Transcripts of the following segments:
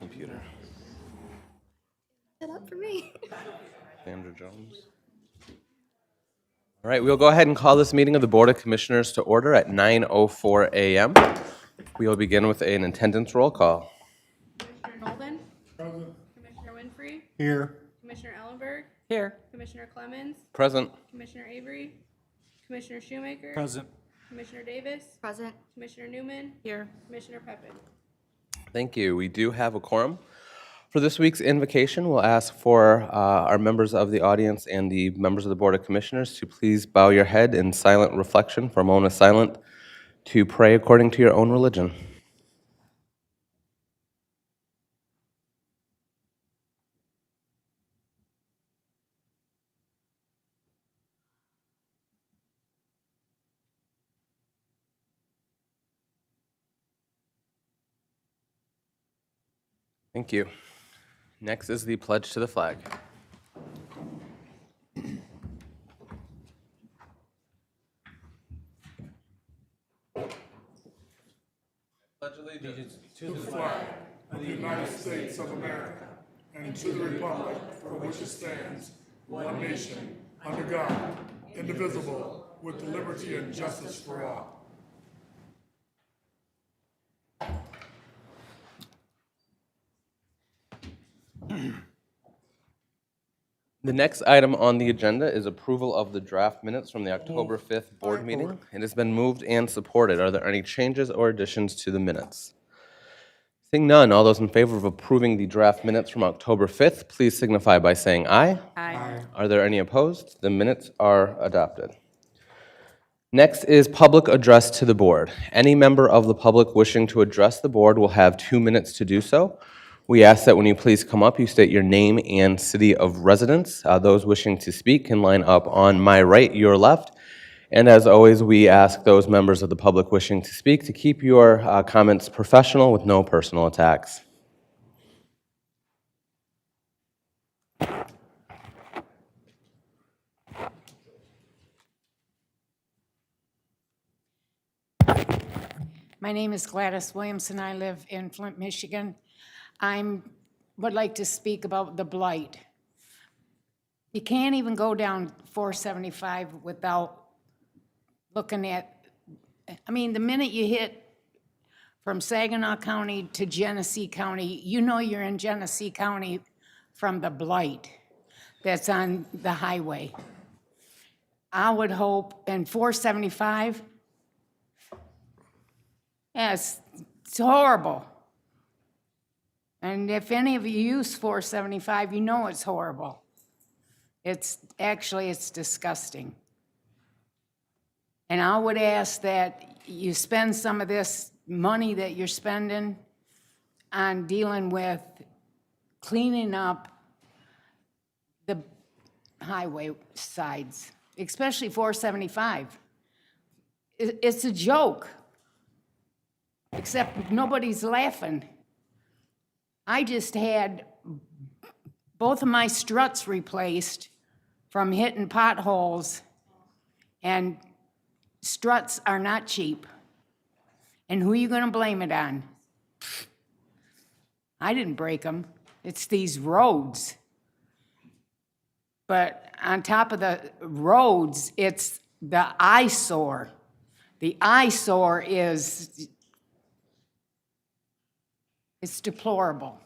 Computer. Set up for me. Sandra Jones. All right, we'll go ahead and call this meeting of the Board of Commissioners to order at 9:04 a.m. We will begin with an attendance roll call. Commissioner Nolden, Present. Commissioner Winfrey, Here. Commissioner Ellenberg, Here. Commissioner Clemens, Present. Commissioner Avery, Commissioner Shoemaker, Present. Commissioner Davis, Present. Commissioner Newman, Here. Commissioner Peppin. Thank you. We do have a quorum. For this week's invocation, we'll ask for our members of the audience and the members of the Board of Commissioners to please bow your head in silent reflection for a moment of silence to pray according to your own religion. Thank you. Next is the pledge to the flag. Pledge allegiance to the flag Of the United States of America, and to the republic for which it stands, one nation, under God, indivisible, with liberty and justice for all. The next item on the agenda is approval of the draft minutes from the October 5th board meeting. It has been moved and supported. Are there any changes or additions to the minutes? Seeing none, all those in favor of approving the draft minutes from October 5th, please signify by saying aye. Aye. Are there any opposed? The minutes are adopted. Next is public address to the board. Any member of the public wishing to address the board will have 2 minutes to do so. We ask that when you please come up, you state your name and city of residence. Those wishing to speak can line up on my right, your left. And as always, we ask those members of the public wishing to speak to keep your comments professional with no personal attacks. My name is Gladys Williamson. I live in Flint, Michigan. Would like to speak about the blight. You can't even go down 475 without looking at, the minute you hit from Saginaw County to Genesee County, you know you're in Genesee County from the blight that's on the highway. I would hope, and 475, yes, it's horrible. And if any of you use 475, you know it's horrible. It's disgusting. And I would ask that you spend some of this money that you're spending on dealing with cleaning up the highway sides, especially 475. It's a joke, except nobody's laughing. I just had both of my struts replaced from hitting potholes, and struts are not cheap. And who are you going to blame it on? I didn't break them. It's these roads. But on top of the roads, it's the eyesore. The eyesore is, it's deplorable,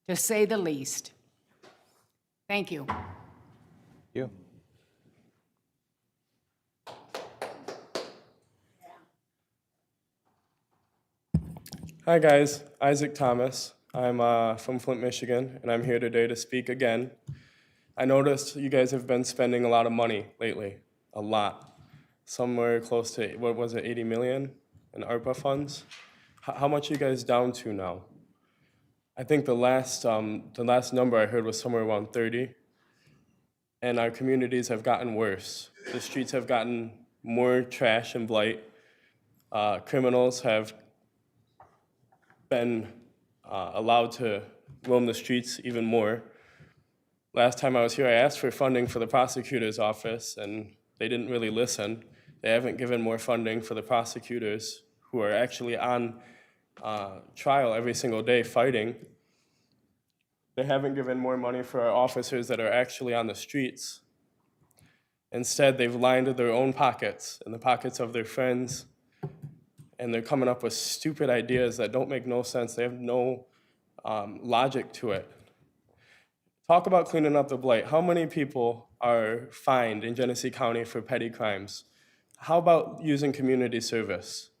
to say the least. Thank you. You. Hi guys, Isaac Thomas. I'm from Flint, Michigan, and I'm here today to speak again. I noticed you guys have been spending a lot of money lately, a lot. Somewhere close to, 80 million in ARPA funds? How much are you guys down to now? I think the last number I heard was somewhere around 30. And our communities have gotten worse. The streets have gotten more trash and blight. Criminals have been allowed to roam the streets even more. Last time I was here, I asked for funding for the prosecutor's office, and they didn't really listen. They haven't given more funding for the prosecutors who are actually on trial every single day fighting. They haven't given more money for our officers that are actually on the streets. Instead, they've lined their own pockets and the pockets of their friends, and they're coming up with stupid ideas that don't make no sense. They have no logic to it. Talk about cleaning up the blight. How many people are fined in Genesee County for petty crimes? How about using community service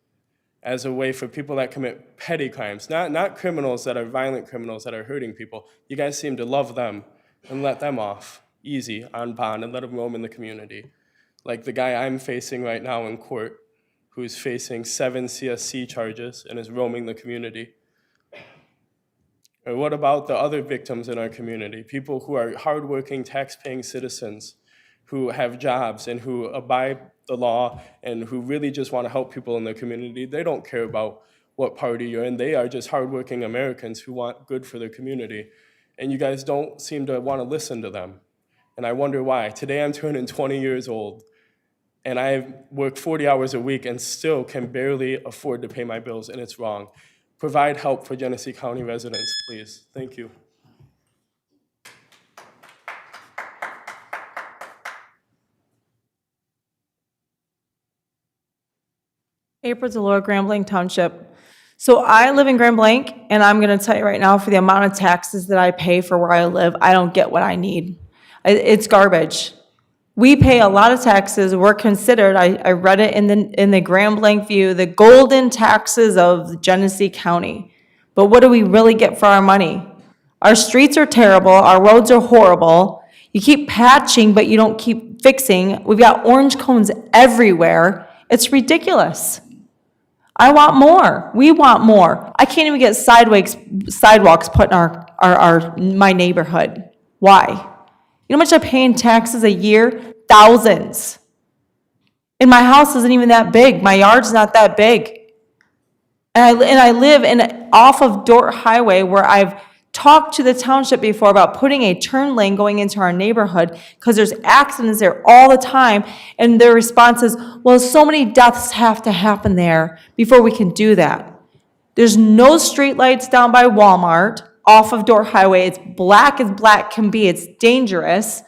as a way for people that commit petty crimes, not criminals that are violent criminals that are hurting people? You guys seem to love them and let them off easy on bond and let them roam in the community. Like the guy I'm facing right now in court, who's facing 7 CSC charges and is roaming the community. Or what about the other victims in our community, people who are hardworking, tax-paying citizens who have jobs and who abide the law and who really just want to help people in their community? They don't care about what party you're in. They are just hardworking Americans who want good for their community. And you guys don't seem to want to listen to them. And I wonder why. Today I'm turning 20 years old, and I work 40 hours a week and still can barely afford to pay my bills, and it's wrong. Provide help for Genesee County residents, please. Thank you. April Delore, Grand Blanc Township. So I live in Grand Blanc, and I'm gonna tell you right now, for the amount of taxes that I pay for where I live, I don't get what I need. It's garbage. We pay a lot of taxes. We're considered, I read it in the Grand Blanc View, the golden taxes of Genesee County. But what do we really get for our money? Our streets are terrible, our roads are horrible. You keep patching, but you don't keep fixing. We've got orange cones everywhere. It's ridiculous. I want more. We want more. I can't even get sidewalks put in my neighborhood. Why? You know how much I pay in taxes a year? Thousands. And my house isn't even that big. My yard's not that big. And I live off of Dort Highway, where I've talked to the township before about putting a turn lane going into our neighborhood because there's accidents there all the time. And their response is, well, so many deaths have to happen there before we can do that. There's no streetlights down by Walmart off of Dort Highway. It's black as black can be. It's dangerous.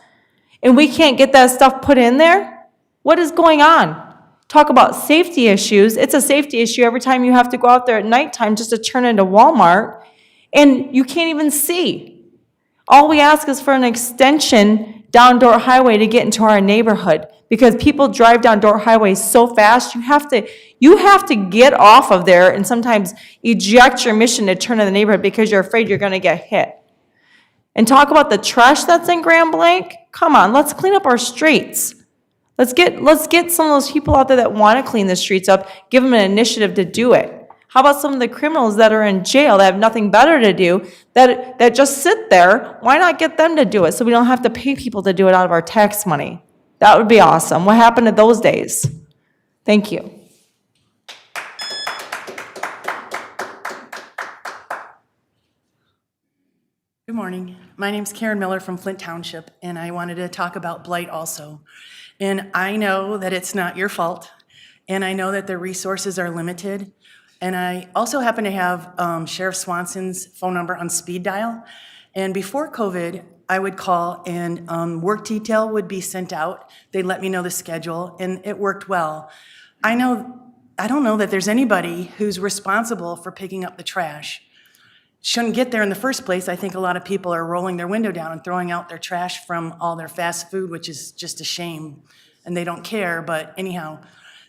And we can't get that stuff put in there? What is going on? Talk about safety issues. It's a safety issue every time you have to go out there at nighttime just to turn into Walmart, and you can't even see. All we ask is for an extension down Dort Highway to get into our neighborhood, because people drive down Dort Highway so fast, you have to get off of there and sometimes eject your mission to turn in the neighborhood because you're afraid you're gonna get hit. And talk about the trash that's in Grand Blanc. Come on, let's clean up our streets. Let's get some of those people out there that want to clean the streets up, give them an initiative to do it. How about some of the criminals that are in jail that have nothing better to do, that just sit there? Why not get them to do it so we don't have to pay people to do it out of our tax money? That would be awesome. What happened to those days? Thank you. Good morning. My name's Karen Miller from Flint Township, and I wanted to talk about blight also. And I know that it's not your fault, and I know that the resources are limited. And I also happen to have Sheriff Swanson's phone number on speed dial. And before COVID, I would call and work detail would be sent out. They'd let me know the schedule, and it worked well. I don't know that there's anybody who's responsible for picking up the trash. Shouldn't get there in the first place. I think a lot of people are rolling their window down and throwing out their trash from all their fast food, which is just a shame, and they don't care. But anyhow,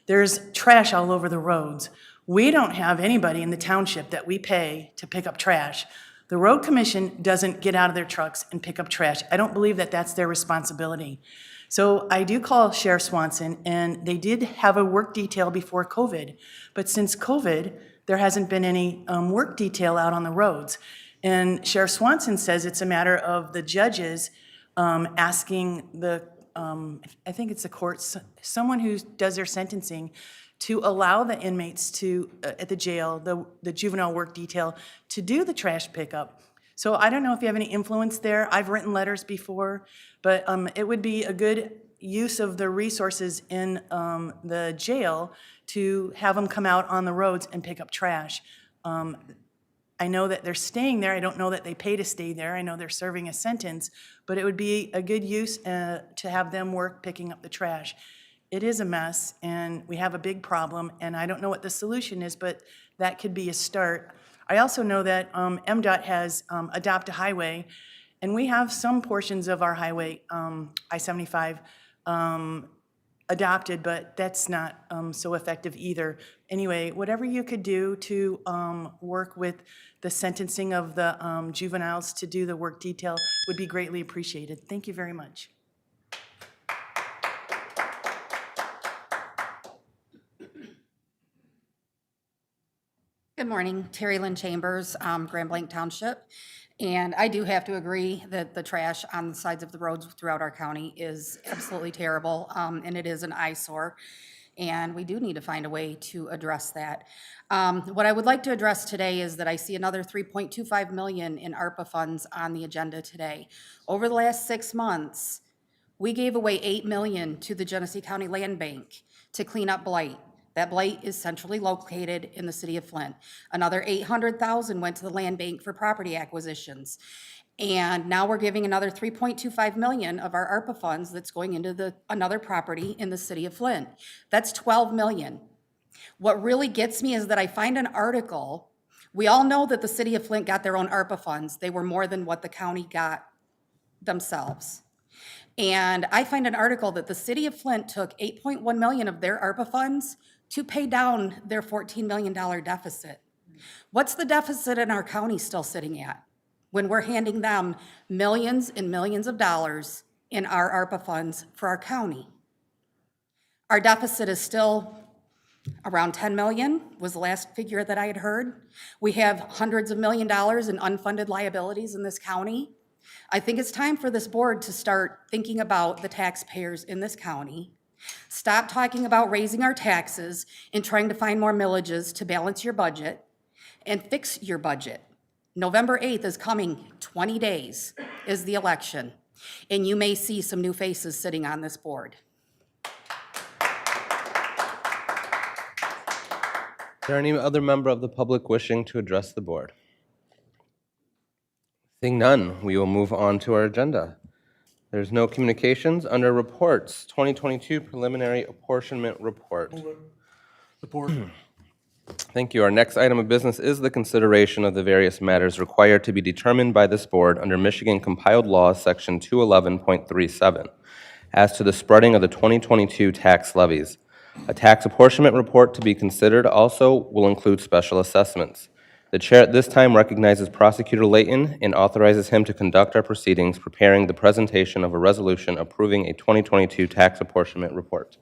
there's trash all over the roads. We don't have anybody in the township that we pay to pick up trash. The road commission doesn't get out of their trucks and pick up trash. I don't believe that that's their responsibility. So I do call Sheriff Swanson, and they did have a work detail before COVID. But since COVID, there hasn't been any work detail out on the roads. And Sheriff Swanson says it's a matter of the judges asking the, I think it's the courts, someone who does their sentencing, to allow the inmates to, at the jail, the juvenile work detail, to do the trash pickup. So I don't know if you have any influence there. I've written letters before, but it would be a good use of the resources in the jail to have them come out on the roads and pick up trash. I know that they're staying there. I don't know that they pay to stay there. I know they're serving a sentence, but it would be a good use to have them work picking up the trash. It is a mess, and we have a big problem, and I don't know what the solution is, but that could be a start. I also know that MDOT has Adopt a Highway, and we have some portions of our highway, I-75, adopted, but that's not so effective either. Anyway, whatever you could do to work with the sentencing of the juveniles to do the work detail would be greatly appreciated. Thank you very much. Good morning, Terry Lynn Chambers, Grand Blanc Township. And I do have to agree that the trash on the sides of the roads throughout our county is absolutely terrible, and it is an eyesore. And we do need to find a way to address that. What I would like to address today is that I see another $3.25 million in ARPA funds on the agenda today. Over the last 6 months, we gave away $8 million to the Genesee County Land Bank to clean up blight. That blight is centrally located in the city of Flint. Another $800,000 went to the land bank for property acquisitions. And now we're giving another $3.25 million of our ARPA funds that's going into another property in the city of Flint. That's $12 million. What really gets me is that I find an article. We all know that the city of Flint got their own ARPA funds. They were more than what the county got themselves. And I find an article that the city of Flint took $8.1 million of their ARPA funds to pay down their $14 million deficit. What's the deficit in our county still sitting at when we're handing them millions and millions of dollars in our ARPA funds for our county? Our deficit is still around 10 million was the last figure that I had heard. We have hundreds of $millions in unfunded liabilities in this county. I think it's time for this board to start thinking about the taxpayers in this county. Stop talking about raising our taxes and trying to find more millages to balance your budget and fix your budget. November 8th is coming, 20 days is the election, and you may see some new faces sitting on this board. Is there any other member of the public wishing to address the board? Seeing none, we will move on to our agenda. There's no communications. Under reports, 2022 preliminary apportionment report. Support. Thank you. Our next item of business is the consideration of the various matters required to be determined by this board under Michigan Compiled Law, Section 211.37, as to the spreading of the 2022 tax levies. A tax apportionment report to be considered also will include special assessments. The chair at this time recognizes Prosecutor Layton and authorizes him to conduct our proceedings, preparing the presentation of a resolution approving a 2022 tax apportionment report.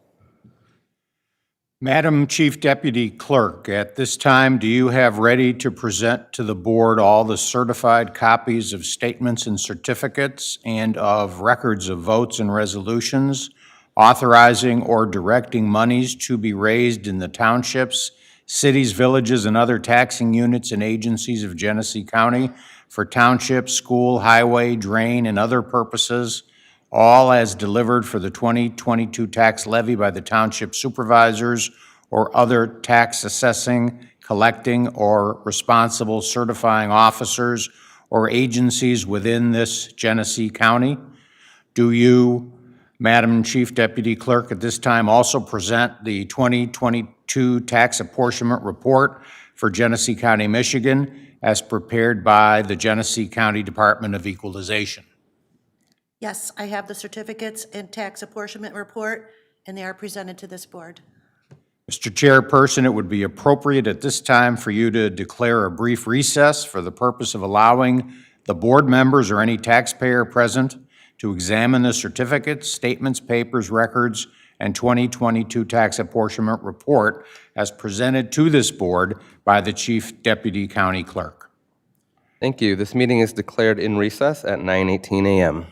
Madam Chief Deputy Clerk, at this time, do you have ready to present to the board all the certified copies of statements and certificates and of records of votes and resolutions authorizing or directing monies to be raised in the townships, cities, villages, and other taxing units and agencies of Genesee County for township, school, highway, drain, and other purposes, all as delivered for the 2022 tax levy by the township supervisors or other tax assessing, collecting, or responsible certifying officers or agencies within this Genesee County? Do you, Madam Chief Deputy Clerk, at this time also present the 2022 tax apportionment report for Genesee County, Michigan, as prepared by the Genesee County Department of Equalization? Yes, I have the certificates and tax apportionment report, and they are presented to this board. Mr. Chairperson, it would be appropriate at this time for you to declare a brief recess for the purpose of allowing the board members or any taxpayer present to examine the certificates, statements, papers, records, and 2022 tax apportionment report as presented to this board by the Chief Deputy County Clerk. Thank you. This meeting is declared in recess at 9:18 a.m.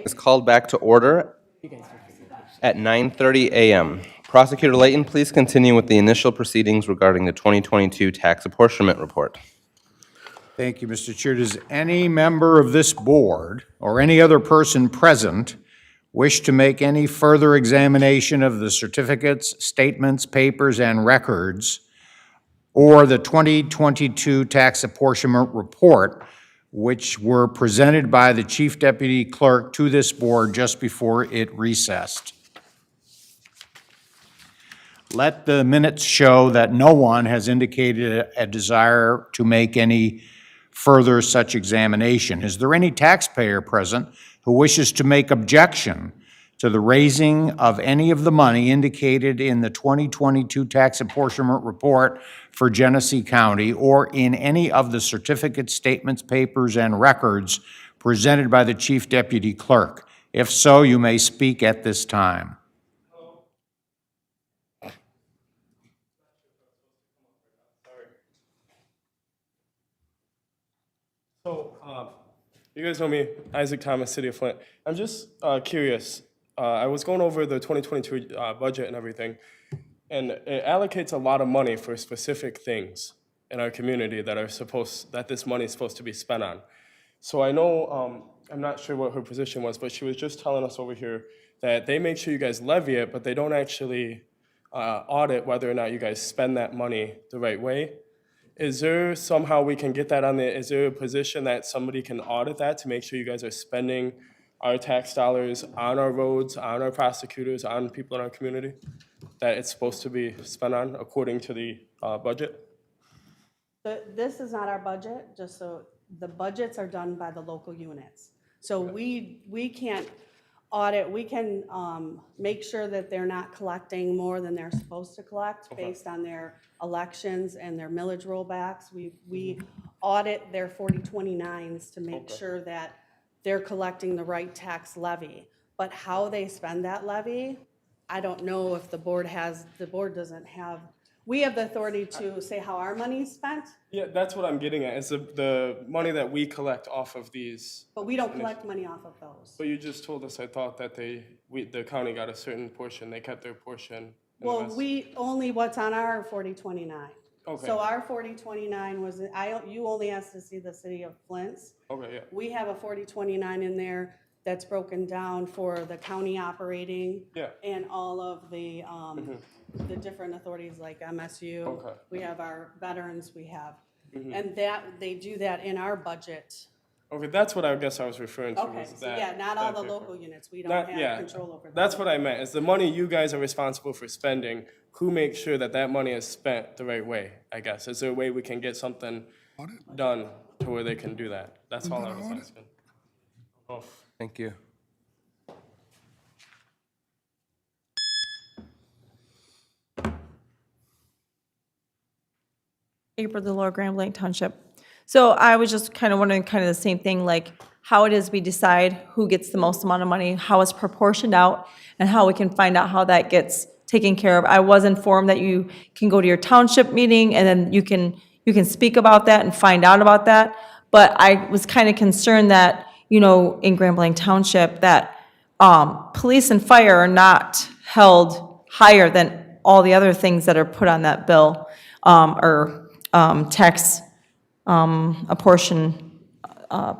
is called back to order at 9:30 a.m. Prosecutor Layton, please continue with the initial proceedings regarding the 2022 tax apportionment report. Thank you, Mr. Chair. Does any member of this board or any other person present wish to make any further examination of the certificates, statements, papers, and records, or the 2022 tax apportionment report, which were presented by the Chief Deputy Clerk to this board just before it recessed? Let the minutes show that no one has indicated a desire to make any further such examination. Is there any taxpayer present who wishes to make objection to the raising of any of the money indicated in the 2022 tax apportionment report for Genesee County or in any of the certificates, statements, papers, and records presented by the Chief Deputy Clerk? If so, you may speak at this time. So, you guys know me, Isaac Thomas, City of Flint. I'm just curious. I was going over the 2022 budget and everything, and it allocates a lot of money for specific things in our community that this money is supposed to be spent on. So I know, I'm not sure what her position was, but she was just telling us over here that they make sure you guys levy it, but they don't actually audit whether or not you guys spend that money the right way. Is there somehow we can get that is there a position that somebody can audit that to make sure you guys are spending our tax dollars on our roads, on our prosecutors, on people in our community, that it's supposed to be spent on according to the budget? This is not our budget, just so, the budgets are done by the local units. So we can't audit, we can make sure that they're not collecting more than they're supposed to collect based on their elections and their millage rollbacks. We audit their 4029s to make sure that they're collecting the right tax levy. But how they spend that levy, I don't know if the board doesn't have, we have the authority to say how our money's spent, Yeah, that's what I'm getting at, is the money that we collect off of these. but we don't collect money off of those. But you just told us, I thought that the county got a certain portion, they kept their portion. Well, we, only what's on our 4029. Okay. So our 4029 was, you only asked to see the city of Flint's. Okay, yeah. We have a 4029 in there that's broken down for the county operating. Yeah. And all of the different authorities like MSU. Okay. We have our veterans, we have, and they do that in our budget. Okay, that's what I guess I was referring to. Okay, was so that- yeah, not all that the paper. local units, we don't Not- have yeah, control over that. That's what I meant, is the money you guys are responsible for spending, who makes sure that that money is spent the right way, I guess? Is there a way we can get something done to where they can do that? That's all I was asking. Oh. Thank you. April Delore, Grand Blanc Township. So I was just kind of wondering kind of the same thing, like how it is we decide who gets the most amount of money, how it's proportioned out, and how we can find out how that gets taken care of. I was informed that you can go to your township meeting and then you can speak about that and find out about that. But I was kind of concerned that, in Grand Blanc Township, that police and fire are not held higher than all the other things that are put on that bill, or tax apportion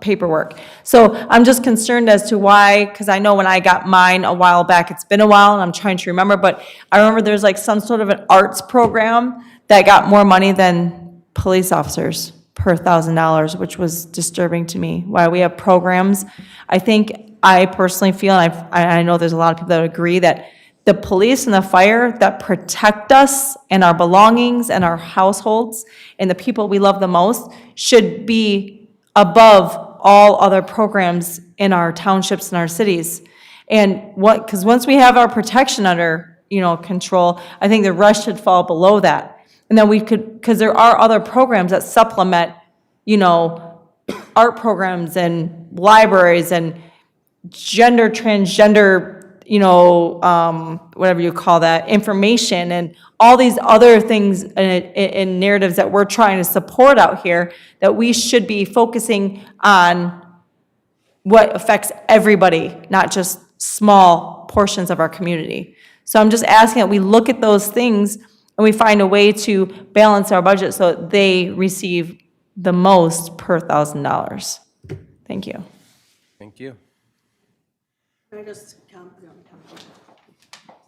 paperwork. So I'm just concerned as to why, because I know when I got mine a while back, it's been a while and I'm trying to remember, but I remember there's like some sort of an arts program that got more money than police officers per $1,000, which was disturbing to me. Why we have programs, I personally feel, and I know there's a lot of people that agree, that the police and the fire that protect us and our belongings and our households and the people we love the most should be above all other programs in our townships and our cities. And because once we have our protection under, control, I think the rest should fall below that. And then because there are other programs that supplement, art programs and libraries and transgender, whatever you call that, information and all these other things and narratives that we're trying to support out here, that we should be focusing on what affects everybody, not just small portions of our community. So I'm just asking that we look at those things and we find a way to balance our budget so that they receive the most per $1,000. Thank you. Thank you. Can I just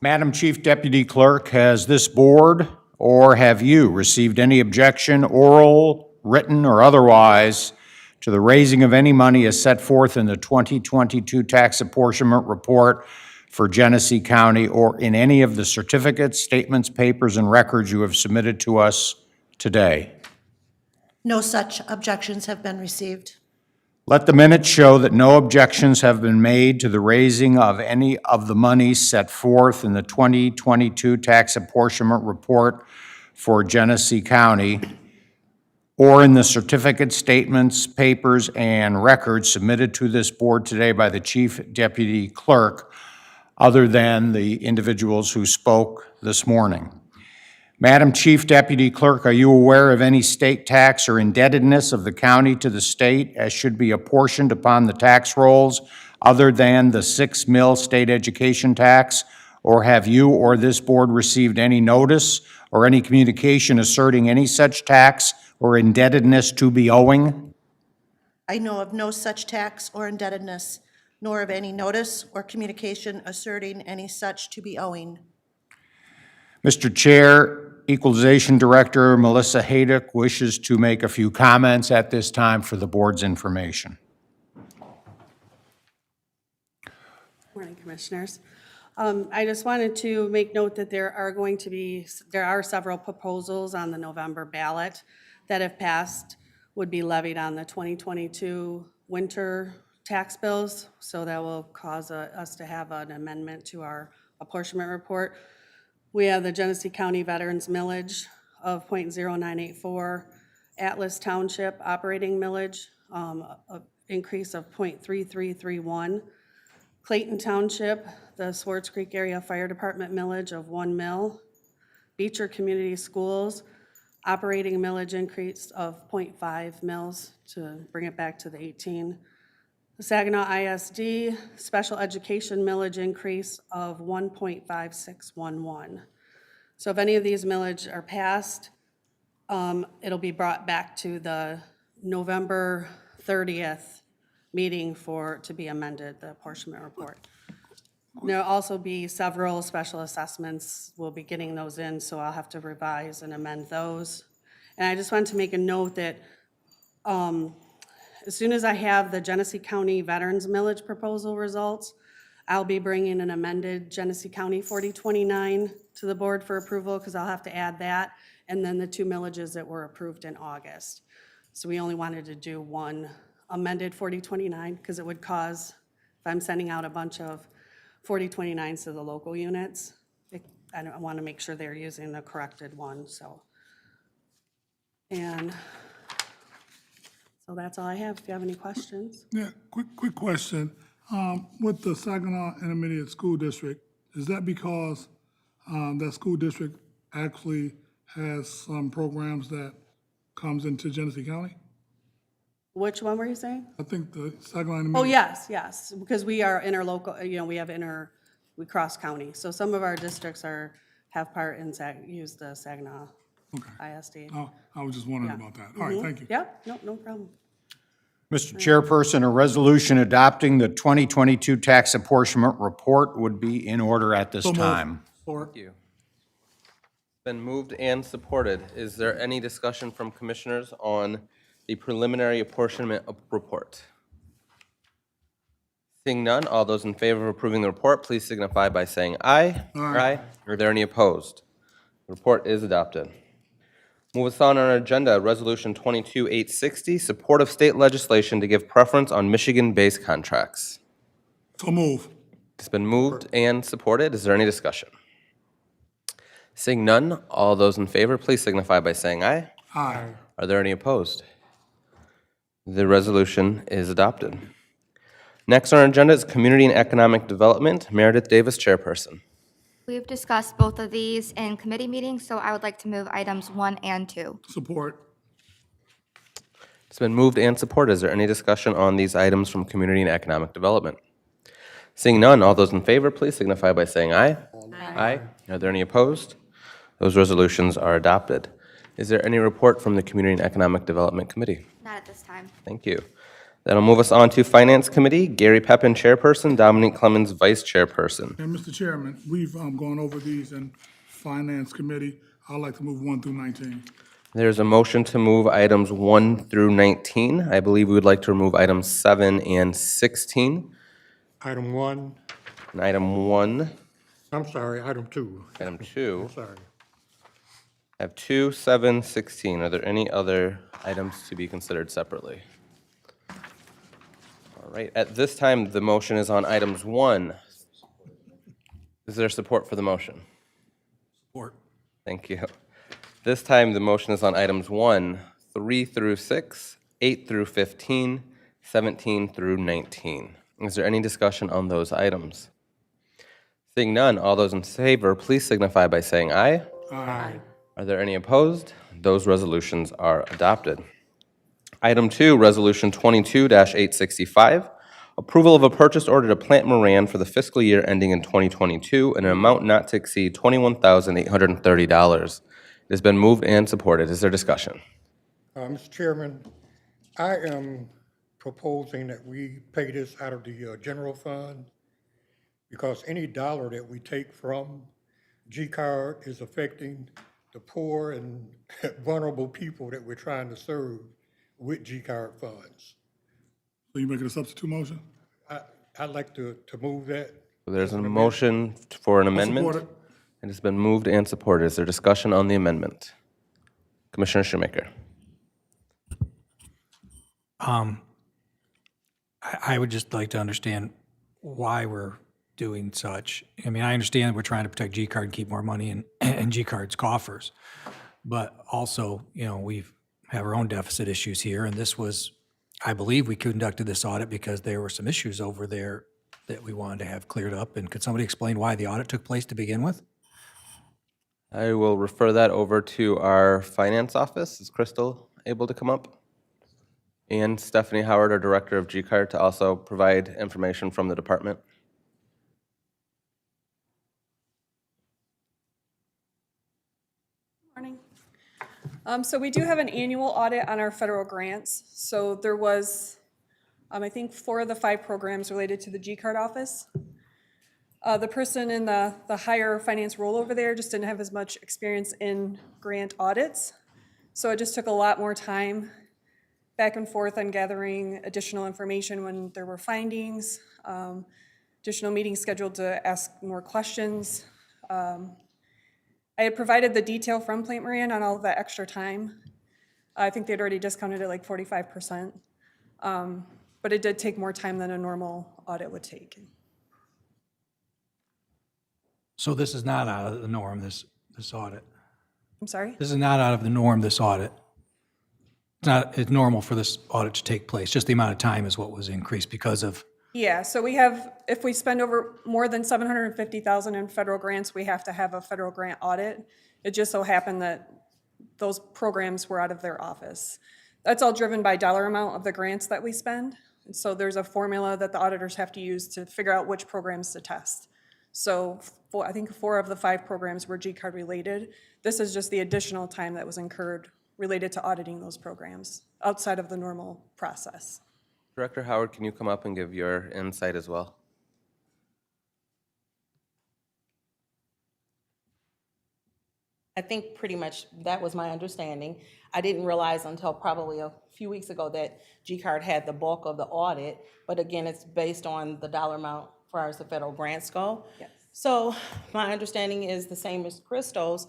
Madam Chief Deputy Clerk, has this board or have you received any objection, oral, written, or otherwise, to the raising of any money as set forth in the 2022 tax apportionment report for Genesee County or in any of the certificates, statements, papers, and records you have submitted to us today? No such objections have been received. Let the minutes show that no objections have been made to the raising of any of the monies set forth in the 2022 tax apportionment report for Genesee County or in the certificate, statements, papers, and records submitted to this board today by the Chief Deputy Clerk, other than the individuals who spoke this morning. Madam Chief Deputy Clerk, are you aware of any state tax or indebtedness of the county to the state as should be apportioned upon the tax rolls other than the 6 mil state education tax? Or have you or this board received any notice or any communication asserting any such tax or indebtedness to be owing? I know of no such tax or indebtedness, nor of any notice or communication asserting any such to be owing. Mr. Chair, Equalization Director Melissa Haydock wishes to make a few comments at this time for the board's information. Morning, Commissioners. I just wanted to make note that there are several proposals on the November ballot that, if passed, would be levied on the 2022 winter tax bills. So that will cause us to have an amendment to our apportionment report. We have the Genesee County Veterans Millage of .0984, Atlas Township Operating Millage, an increase of .3331, Clayton Township, the Swartz Creek Area Fire Department millage of 1 mil, Beecher Community Schools, operating millage increase of .5 mils to bring it back to the 18. The Saginaw ISD special education millage increase of 1.5611. So if any of these millage are passed, it'll be brought back to the November 30th meeting to be amended, the apportionment report. There'll also be several special assessments. We'll be getting those in, so I'll have to revise and amend those. And I just wanted to make a note that as soon as I have the Genesee County Veterans Millage proposal results, I'll be bringing an amended Genesee County 4029 to the board for approval, because I'll have to add that, and then the 2 millages that were approved in August. So we only wanted to do one amended 4029, because it would cause, if I'm sending out a bunch of 4029s to the local units, I want to make sure they're using the corrected one, so. And so that's all I have. If you have any questions. Yeah, quick question. With the Saginaw Intermediate School District, is that because that school district actually has some programs that comes into Genesee County? Which one were you saying? I think the Saginaw Intermediate. Oh, yes, because we are interlocal, we cross county. So some of our districts have part in use the Saginaw ISD. Oh, I was just wondering about that. All right, thank you. Yep, no problem. Mr. Chairperson, a resolution adopting the 2022 tax apportionment report would be in order at this time. Thank you. Been moved and supported. Is there any discussion from commissioners on the preliminary apportionment report? Seeing none, all those in favor of approving the report, please signify by saying aye. Aye. Are there any opposed? The report is adopted. Move us on our agenda, Resolution 22-860, support of state legislation to give preference on Michigan-based contracts. So move. It's been moved and supported. Is there any discussion? Seeing none, all those in favor, please signify by saying aye. Aye. Are there any opposed? The resolution is adopted. Next on our agenda is Community and Economic Development. Meredith Davis, Chairperson. We've discussed both of these in committee meetings, so I would like to move items 1 and 2. Support. It's been moved and supported. Is there any discussion on these items from Community and Economic Development? Seeing none, all those in favor, please signify by saying aye. Aye. Are there any opposed? Those resolutions are adopted. Is there any report from the Community and Economic Development Committee? Not at this time. Thank you. That'll move us on to Finance Committee. Gary Peppin, Chairperson, Dominique Clemens, Vice Chairperson. And Mr. Chairman, we've gone over these in Finance Committee. I'd like to move 1 through 19. There's a motion to move items 1 through 19. I believe we would like to remove items 7 and 16. Item 1, And item 1, I'm sorry, item 2. item 2. Sorry. I have 2, 7, 16. Are there any other items to be considered separately? All right, at this time, the motion is on items 1. Is there support for the motion? Support. Thank you. This time, the motion is on items 1, 3 through 6, 8 through 15, 17 through 19. Is there any discussion on those items? Seeing none, all those in favor, please signify by saying aye. Aye. Are there any opposed? Those resolutions are adopted. Item 2, Resolution 22-865, approval of a purchase order to Plant Moran for the fiscal year ending in 2022 in an amount not to exceed $21,830. It has been moved and supported. Is there discussion? Mr. Chairman, I am proposing that we pay this out of the general fund because any dollar that we take from G-Card is affecting the poor and vulnerable people that we're trying to serve with G-Card funds. So you making a substitute motion? I'd like to move that. There's a motion for an amendment. support it. It has been moved and supported. Is there discussion on the amendment? Commissioner Shoemaker. I would just like to understand why we're doing such. I mean, I understand we're trying to protect G-Card and keep more money in G-Card's coffers. But also, we have our own deficit issues here. And this was, I believe we conducted this audit because there were some issues over there that we wanted to have cleared up. And could somebody explain why the audit took place to begin with? I will refer that over to our finance office. Is Crystal able to come up? And Stephanie Howard, our Director of G-Card, to also provide information from the department. Morning. So we do have an annual audit on our federal grants. So there was, I think, 4 of the 5 programs related to the G-Card office. The person in the higher finance role over there just didn't have as much experience in grant audits. So it just took a lot more time back and forth on gathering additional information when there were findings, additional meetings scheduled to ask more questions. I had provided the detail from Plant Moran on all of that extra time. I think they'd already discounted it like 45%. But it did take more time than a normal audit would take. So this is not out of the norm, this audit. I'm sorry? This is not out of the norm, this audit. It's normal for this audit to take place. Just the amount of time is what was increased because of. Yeah, so we have, if we spend over more than $750,000 in federal grants, we have to have a federal grant audit. It just so happened that those programs were out of their office. That's all driven by dollar amount of the grants that we spend. And so there's a formula that the auditors have to use to figure out which programs to test. So I think 4 of the 5 programs were G-Card related. This is just the additional time that was incurred related to auditing those programs outside of the normal process. Director Howard, can you come up and give your insight as well? I think pretty much that was my understanding. I didn't realize until probably a few weeks ago that G-Card had the bulk of the audit, but again, it's based on the dollar amount as far as the federal grants go. Yes. So my understanding is the same as Crystal's.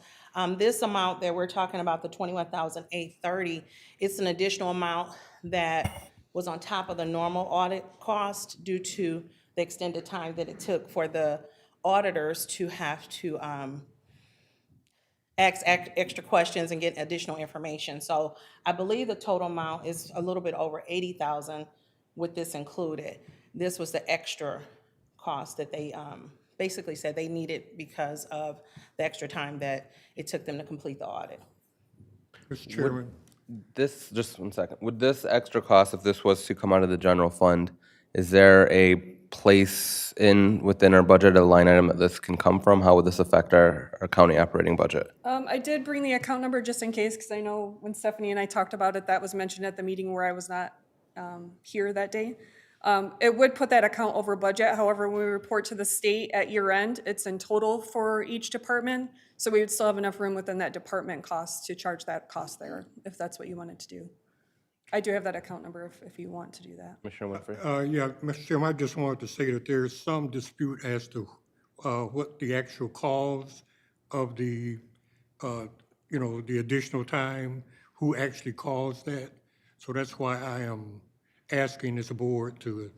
This amount that we're talking about, the $21,830, it's an additional amount that was on top of the normal audit cost due to the extended time that it took for the auditors to have to ask extra questions and get additional information. So I believe the total amount is a little bit over $80,000 with this included. This was the extra cost that they basically said they needed because of the extra time that it took them to complete the audit. Mr. Chairman, This, just one second, would this extra cost, if this was to come out of the general fund, is there a place within our budget, a line item that this can come from? How would this affect our county operating budget? I did bring the account number just in case, because I know when Stephanie and I talked about it, that was mentioned at the meeting where I was not here that day. It would put that account over budget. However, when we report to the state at year end, it's in total for each department. So we would still have enough room within that department cost to charge that cost there, if that's what you wanted to do. I do have that account number if you want to do that. Commissioner Winfrey? Yeah, Mr. Chairman, I just wanted to say that there's some dispute as to what the actual cause of the, the additional time, who actually caused that. So that's why I am asking this board to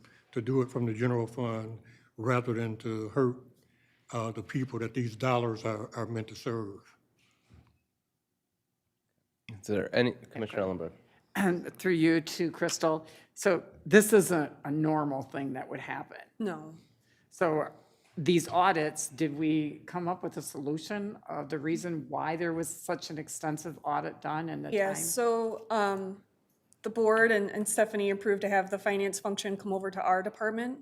do it from the general fund rather than to hurt the people that these dollars are meant to serve. Is there any, Commissioner Ellenberg? And through you to Crystal, so this isn't a normal thing that would happen. No. So these audits, did we come up with a solution of the reason why there was such an extensive audit done in the time? Yeah, so the board and Stephanie approved to have the finance function come over to our department.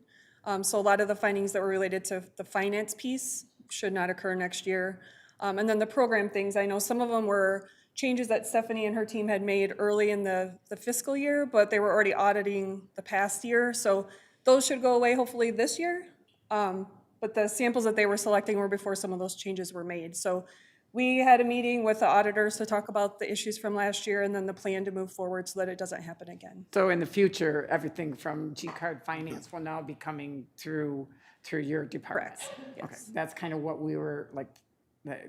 So a lot of the findings that were related to the finance piece should not occur next year. And then the program things, I know some of them were changes that Stephanie and her team had made early in the fiscal year, but they were already auditing the past year. So those should go away hopefully this year. But the samples that they were selecting were before some of those changes were made. So we had a meeting with the auditors to talk about the issues from last year and then the plan to move forward so that it doesn't happen again. So in the future, everything from G-Card Finance will now be coming through your department? Correct, Okay, yes. that's kind of what we were, like,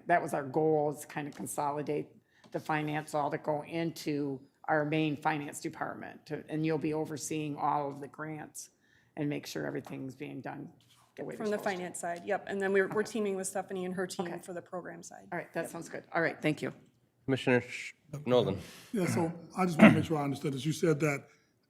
that was our goal, is kind of consolidate the finance all to go into our main finance department. And you'll be overseeing all of the grants and make sure everything's being done the way From the finance side, yep. And then we're teaming with Stephanie and her team for the program side. All right, that sounds good. All right, thank you. Commissioner Nolan? Yeah, so I just want to make sure I understood this. You said that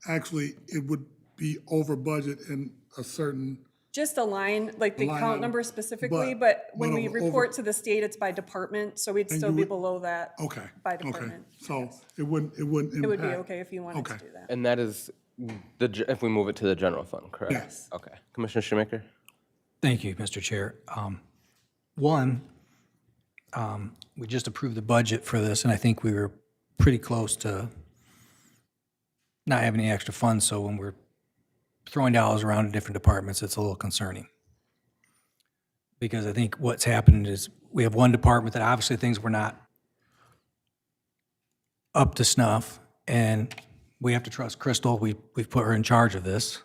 actually it would be over budget in a certain, Just a line, like the Line account item, number specifically, but when we report to the state, it's by department, so we'd And still you be would- below that okay. by Okay, department. so it wouldn't impact. It would be okay if you wanted to Okay. do that. And that is, if we move it to the general fund, correct? Yes. Okay. Commissioner Shoemaker? Thank you, Mr. Chair. We just approved the budget for this, and I think we were pretty close to not having any extra funds, so when we're throwing dollars around in different departments, it's a little concerning. Because I think what's happened is we have one department that obviously things were not up to snuff, and we have to trust Crystal. We've put her in charge of this.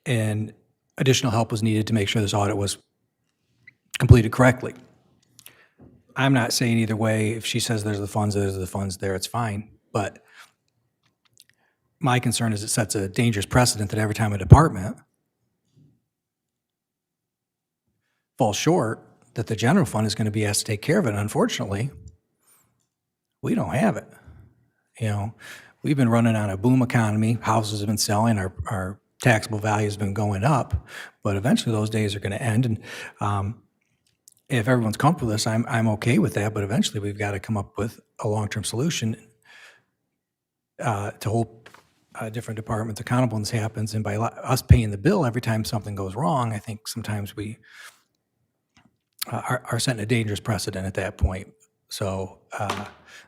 And additional help was needed to make sure this audit was completed correctly. I'm not saying either way, if she says there's the funds there, it's fine. But my concern is it sets a dangerous precedent that every time a department falls short, that the general fund is going to be asked to take care of it. And unfortunately, we don't have it. You know, we've been running on a boom economy. Houses have been selling. Our taxable value has been going up. But eventually, those days are going to end. And if everyone's comfortable with this, I'm okay with that. But eventually, we've got to come up with a long-term solution to hold different departments accountable when this happens. And by us paying the bill every time something goes wrong, I think sometimes we are setting a dangerous precedent at that point. So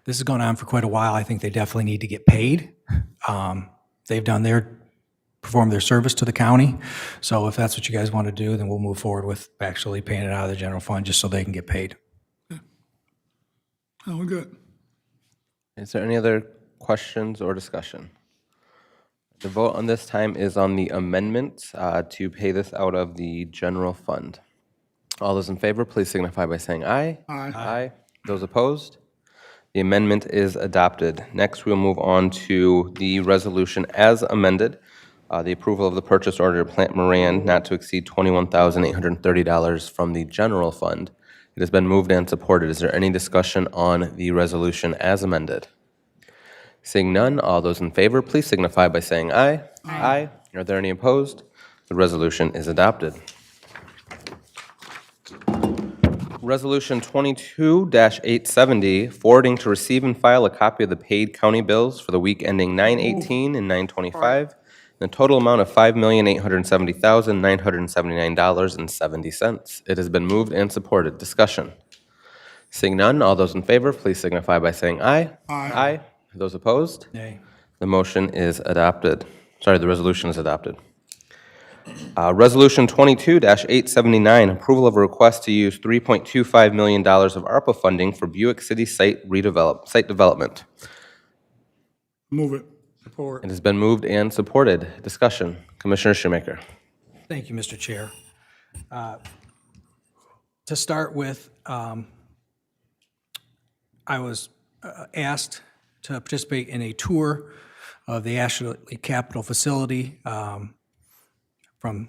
this has gone on for quite a while. I think they definitely need to get paid. They've performed their service to the county. So if that's what you guys want to do, then we'll move forward with actually paying it out of the general fund just so they can get paid. Oh, we're good. Is there any other questions or discussion? The vote on this time is on the amendment to pay this out of the general fund. All those in favor, please signify by saying aye. Aye. Aye. Those opposed? The amendment is adopted. Next, we'll move on to the resolution as amended. The approval of the purchase order to Plant Moran not to exceed $21,830 from the general fund. It has been moved and supported. Is there any discussion on the resolution as amended? Seeing none, all those in favor, please signify by saying aye. Aye. Are there any opposed? The resolution is adopted. Resolution 22-870, forwarding to receive and file a copy of the paid county bills for the week ending 9/18 and 9/25, in the total amount of $5,870,979.70. It has been moved and supported. Discussion. Seeing none, all those in favor, please signify by saying aye. Aye. Those opposed? Nay. The motion is adopted. Sorry, the resolution is adopted. Resolution 22-879, approval of a request to use $3.25 million of ARPA funding for Buick City site development. Move it. Support. It has been moved and supported. Discussion. Commissioner Shoemaker. Thank you, Mr. Chair. To start with, I was asked to participate in a tour of the Ashley Capitol facility from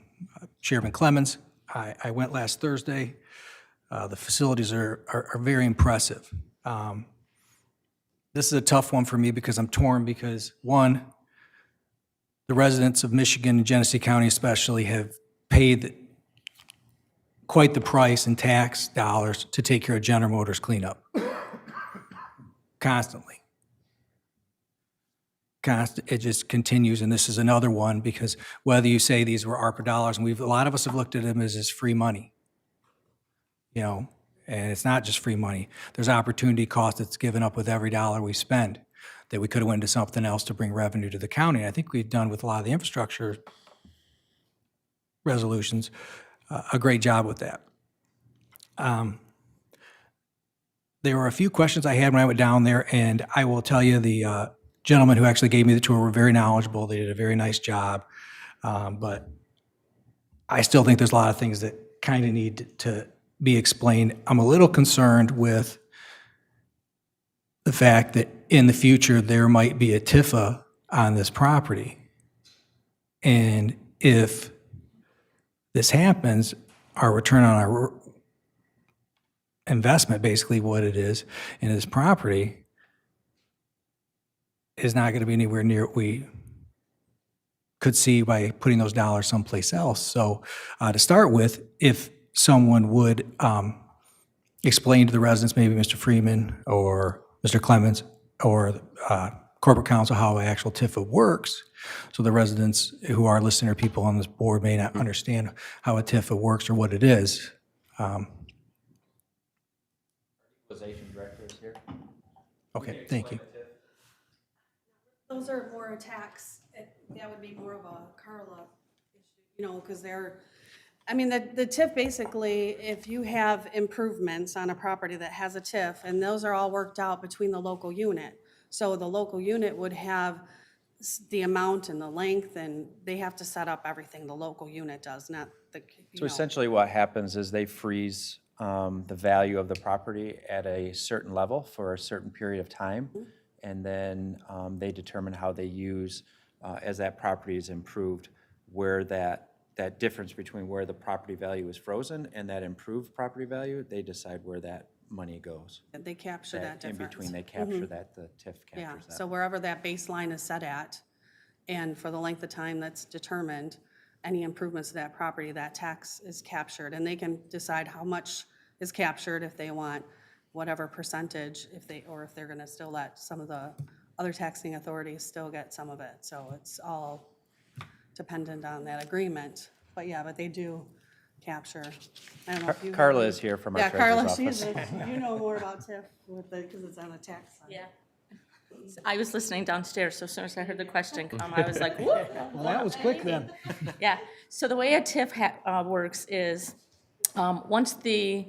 Chairman Clemens. I went last Thursday. The facilities are very impressive. This is a tough one for me because I'm torn because, one, the residents of Michigan and Genesee County especially have paid quite the price in tax dollars to take care of General Motors cleanup. Constantly. It just continues, and this is another one because whether you say these were ARPA dollars, and a lot of us have looked at them as free money, and it's not just free money. There's opportunity cost that's given up with every dollar we spend that we could have went to something else to bring revenue to the county. And I think we've done with a lot of the infrastructure resolutions a great job with that. There were a few questions I had when I went down there, and I will tell you the gentlemen who actually gave me the tour were very knowledgeable. They did a very nice job. But I still think there's a lot of things that kind of need to be explained. I'm a little concerned with the fact that in the future there might be a TIFA on this property. And if this happens, our return on our investment, basically what it is, in this property is not going to be anywhere near what we could see by putting those dollars someplace else. So to start with, if someone would explain to the residents, maybe Mr. Freeman or Mr. Clemens or corporate counsel, how an actual TIFA works, so the residents who are listening or people on this board may not understand how a TIFA works or what it is. Equalization director is here. Okay, thank you. Those are more attacks. That would be more of a Carla issue, because the TIF basically, if you have improvements on a property that has a TIF, and those are all worked out between the local unit. So the local unit would have the amount and the length, and they have to set up everything the local unit does, not the, So essentially what happens is they freeze the value of the property at a certain level for a certain period of time. And then they determine how they use, as that property is improved, where that difference between where the property value is frozen and that improved property value, they decide where that money goes. They capture that difference. In between, they capture that, the TIF captures that. So wherever that baseline is set at, and for the length of time that's determined, any improvements to that property, that tax is captured. And they can decide how much is captured if they want whatever percentage, if they're gonna still let some of the other taxing authorities still get some of it. So it's all dependent on that agreement. But they do capture. I don't know if you have Carla any- is here from our Yeah, treasurer's Carla, office. you know more about TIF because it's on a tax side. Yeah. I was listening downstairs, so as soon as I heard the question come, I was like, whoop. Well, that was quick then. Yeah, so the way a TIF works is, once the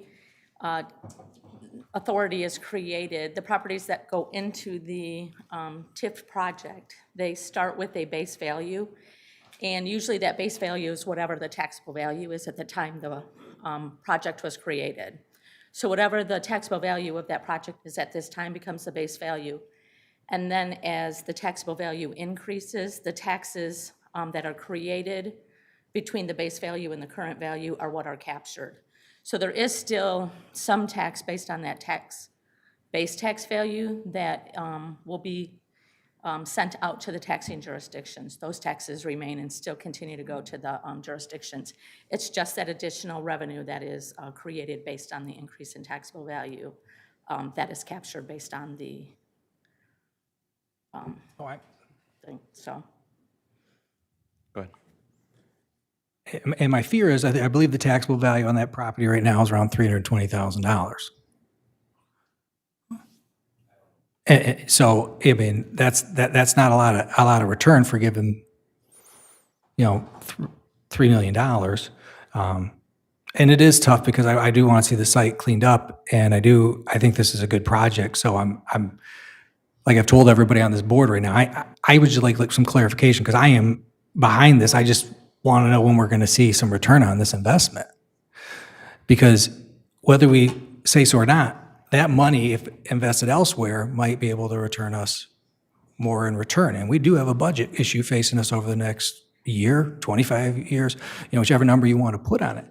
authority is created, the properties that go into the TIF project, they start with a base value. And usually that base value is whatever the taxable value is at the time the project was created. So whatever the taxable value of that project is at this time becomes the base value. And then as the taxable value increases, the taxes that are created between the base value and the current value are what are captured. So there is still some tax based on that base tax value that will be sent out to the taxing jurisdictions. Those taxes remain and still continue to go to the jurisdictions. It's just that additional revenue that is created based on the increase in taxable value that is captured based on the thing, so. Go ahead. And my fear is, I believe the taxable value on that property right now is around $320,000. So, I mean, that's not a lot of return for giving, $3 million. And it is tough because I do want to see the site cleaned up, and I think this is a good project. So I'm like I've told everybody on this board right now, I would just like some clarification because I am behind this. I just want to know when we're going to see some return on this investment. Because whether we say so or not, that money, if invested elsewhere, might be able to return us more in return. And we do have a budget issue facing us over the next year, 25 years, whichever number you want to put on it.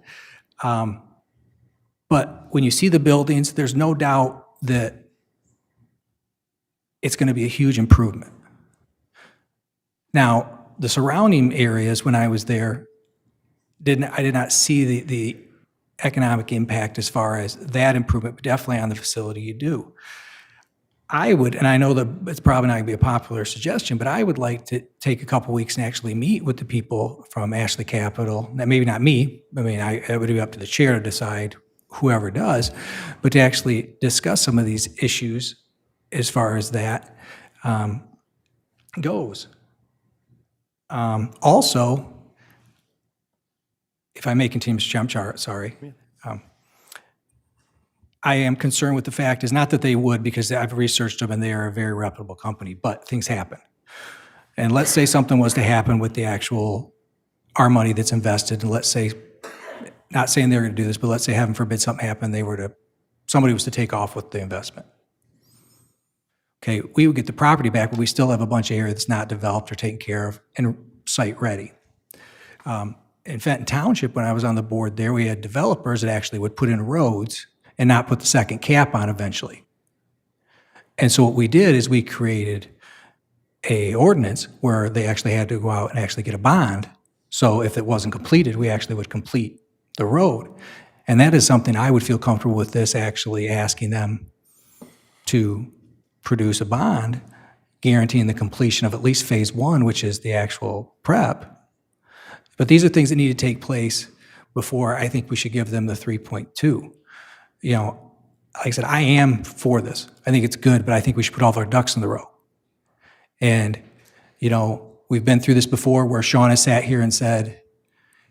But when you see the buildings, there's no doubt that it's going to be a huge improvement. Now, the surrounding areas, when I was there, I did not see the economic impact as far as that improvement, but definitely on the facility you do. I would, and I know that it's probably not going to be a popular suggestion, but I would like to take a couple weeks and actually meet with the people from Ashley Capital. Now, maybe not me. I mean, it would be up to the chair to decide, whoever does, but to actually discuss some of these issues as far as that goes. Also, if I may continue, Mr. Chairman, sorry. I am concerned with the fact is not that they would, because I've researched them and they are a very reputable company, but things happen. And let's say something was to happen with our money that's invested, and let's say, not saying they're going to do this, but let's say, heaven forbid, something happened, somebody was to take off with the investment. Okay, we would get the property back, but we still have a bunch of area that's not developed or taken care of and site ready. In Fenton Township, when I was on the board there, we had developers that actually would put in roads and not put the second cap on eventually. And so what we did is we created a ordinance where they actually had to go out and actually get a bond. So if it wasn't completed, we actually would complete the road. And that is something I would feel comfortable with this, actually asking them to produce a bond guaranteeing the completion of at least phase one, which is the actual prep. But these are things that need to take place before I think we should give them the 3.2. Like I said, I am for this. I think it's good, but I think we should put all of our ducks in the row. And, we've been through this before where Sean has sat here and said,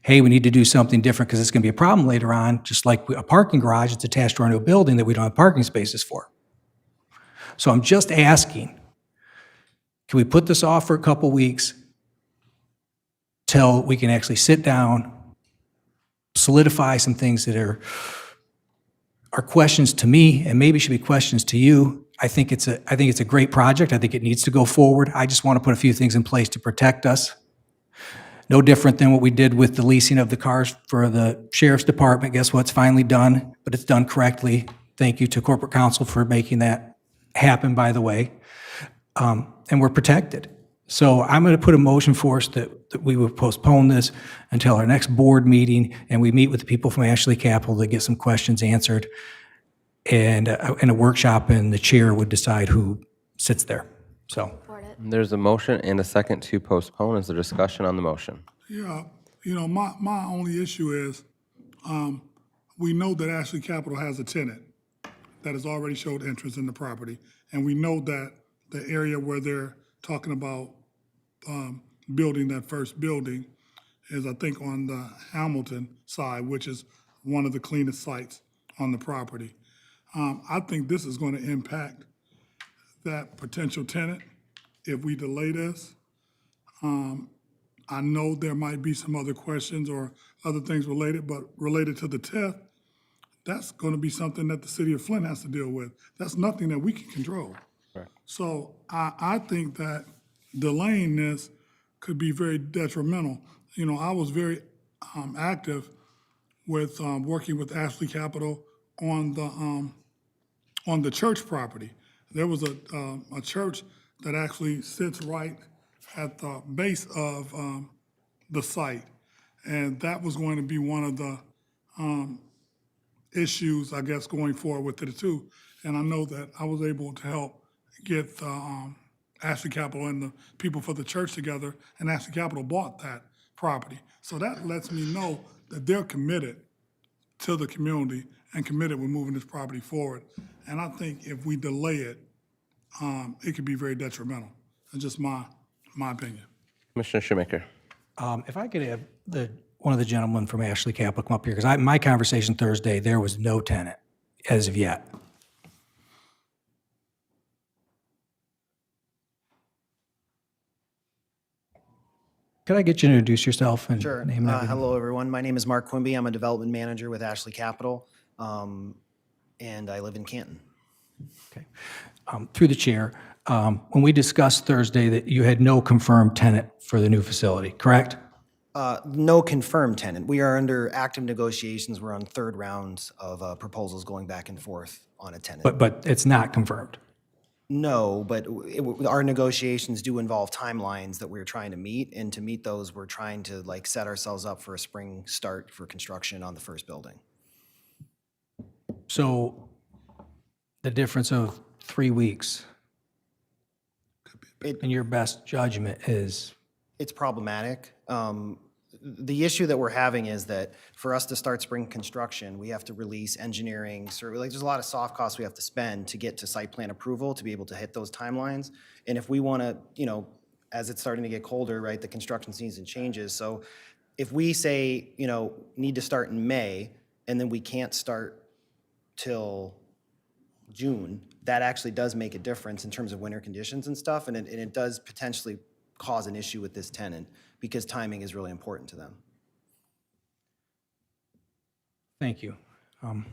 hey, we need to do something different because it's going to be a problem later on, just like a parking garage that's attached to our new building that we don't have parking spaces for. So I'm just asking, can we put this off for a couple weeks till we can actually sit down, solidify some things that are questions to me and maybe should be questions to you. I think it's a great project. I think it needs to go forward. I just want to put a few things in place to protect us. No different than what we did with the leasing of the cars for the sheriff's department. Guess what? It's finally done, but it's done correctly. Thank you to corporate counsel for making that happen, by the way. And we're protected. So I'm going to put a motion for us that we would postpone this until our next board meeting, and we meet with the people from Ashley Capital to get some questions answered, and in a workshop, and the chair would decide who sits there. So There's a motion and a second to postpone. Is there discussion on the motion? Yeah, my only issue is, we know that Ashley Capital has a tenant that has already showed interest in the property, and we know that the area where they're talking about building that first building is, I think, on the Hamilton side, which is one of the cleanest sites on the property. I think this is going to impact that potential tenant if we delay this. I know there might be some other questions or other things related, but related to the TIF, that's going to be something that the city of Flint has to deal with. That's nothing that we can control. Right. So I think that delaying this could be very detrimental. I was very active with working with Ashley Capital on the church property. There was a church that actually sits right at the base of the site. And that was going to be one of the issues, I guess, going forward with it too. And I know that I was able to help get Ashley Capital and the people for the church together, and Ashley Capital bought that property. So that lets me know that they're committed to the community and committed with moving this property forward. And I think if we delay it, it could be very detrimental. That's just my opinion. Commissioner Shoemaker. If I could have one of the gentlemen from Ashley Capital come up here, because my conversation Thursday, there was no tenant as of yet. Could I get you to introduce yourself and Sure. name and everything? Hello, everyone. My name is Mark Quimby. I'm a development manager with Ashley Capital, and I live in Canton. Okay. Through the chair, when we discussed Thursday that you had no confirmed tenant for the new facility, correct? No confirmed tenant. We are under active negotiations. We're on third rounds of proposals going back and forth on a tenant. But it's not confirmed. No, but our negotiations do involve timelines that we're trying to meet, and to meet those, we're trying to like set ourselves up for a spring start for construction on the first building. So the difference of 3 weeks, in your best judgment, is? It's problematic. The issue that we're having is that for us to start spring construction, we have to release engineering, there's a lot of soft costs we have to spend to get to site plan approval to be able to hit those timelines. And if we want to, as it's starting to get colder, right, the construction season changes. So if we say, need to start in May, and then we can't start till June, that actually does make a difference in terms of winter conditions and stuff, and it does potentially cause an issue with this tenant because timing is really important to them. Thank you. Go